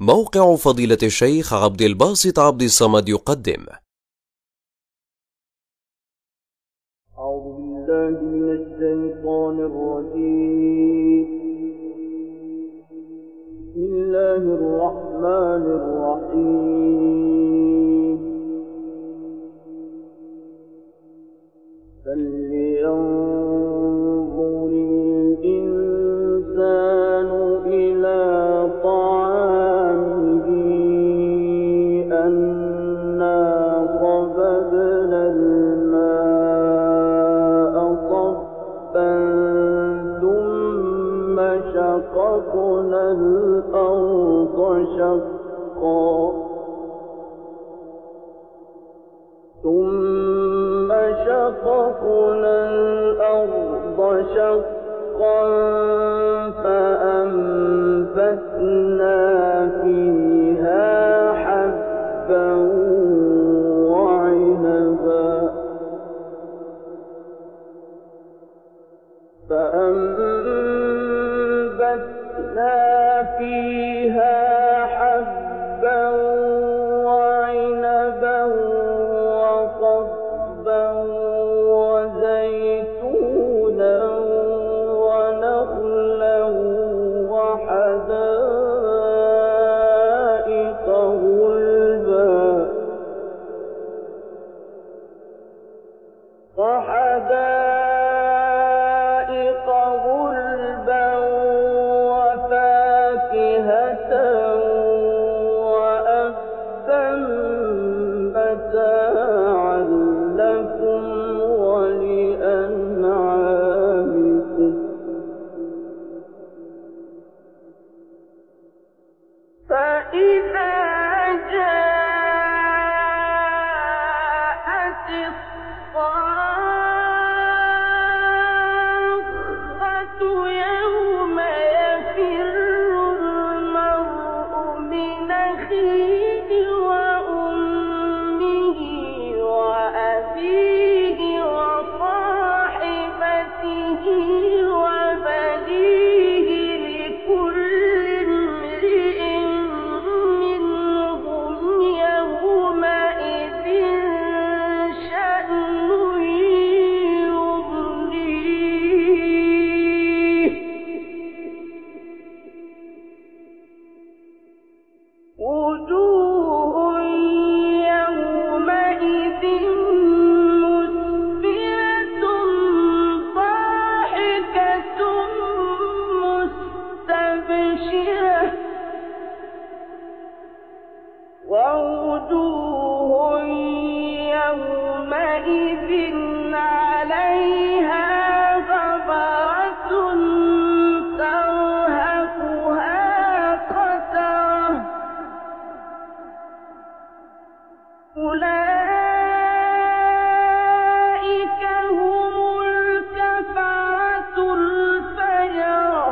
موقع فضيلة الشيخ عبد الباسط عبد الصمد يقدم. أعوذ بالله من الشيطان الرجيم. بسم الله الرحمن الرحيم. فلينظر الإنسان إلى طعامه أنا صببنا الماء صبا ثم شققنا الأرض شقا فأنبتنا فيها حبا وعنبا وقضبا وزيتونا ونخلا وحدائق غلبا وفاكهة وأبا متاعا لكم ولأنعامكم. فإذا جاءت الصاخة يوم يفر المرء من أخيه وأمه وأبيه وصاحبته وبنيه لكل امرئ منهم يومئذ شأن يغنيه. وجوه يومئذ مسفرة ضاحكة مستبشرة ووجوه يومئذ عليها غبرة ترهقها قترة أولئك هم الكفرة الفجرة.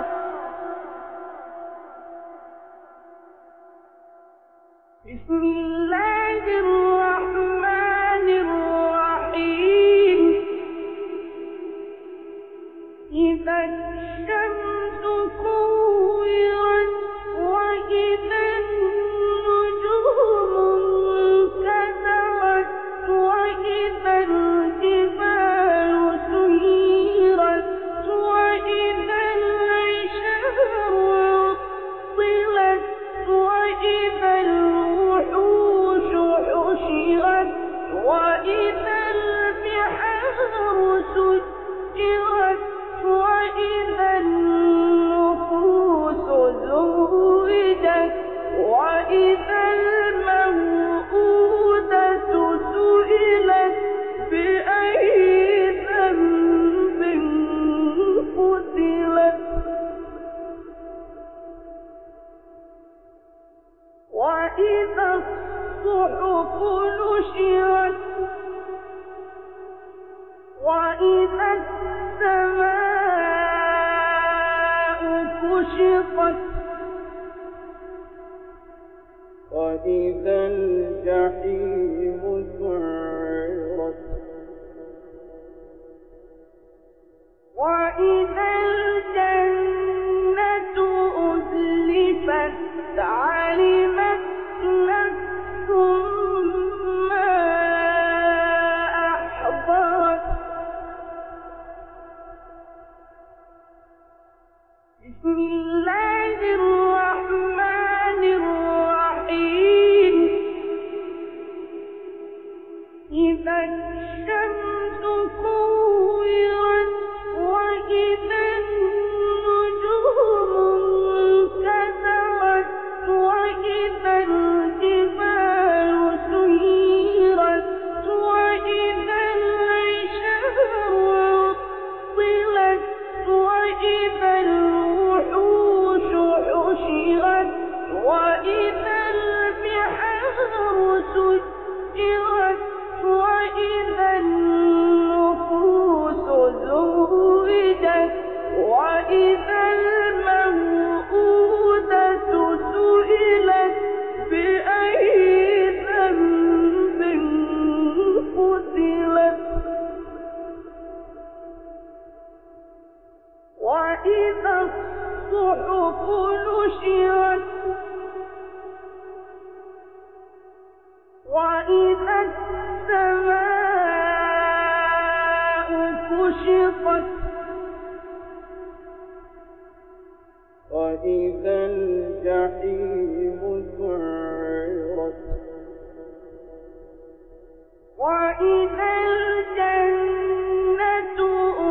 بسم الله الرحمن الرحيم. إذا الشمس كورت وإذا النجوم انكدرت وإذا الجبال سيرت وإذا العشار عطلت وإذا الوحوش حشرت وإذا البحار سجرت وإذا النفوس زوجت وإذا الموءودة سئلت بأي ذنب قتلت وإذا الصحف نشرت وإذا السماء كشطت وإذا الجحيم سعرت وإذا الجنة أزلفت عليها وإذا الجحيم سعرت وإذا الجنة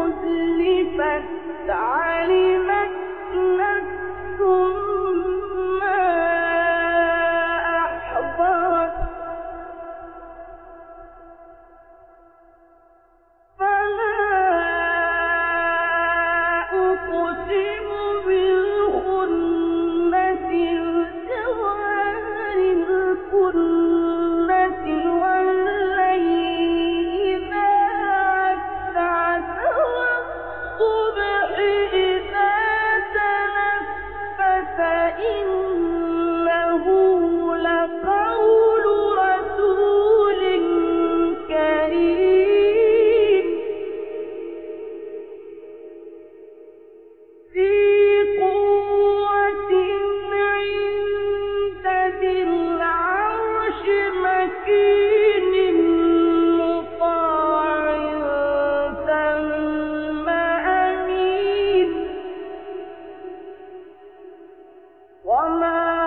أزلفت علمت نفس ما أحضرت فلا أقسم بالخنس الجوار الكنس والليل إذا عسعس والصبح إذا تنفس إنه لقول رسول كريم ذي قوة عند ذي العرش مكين مطاع ثم أمين وما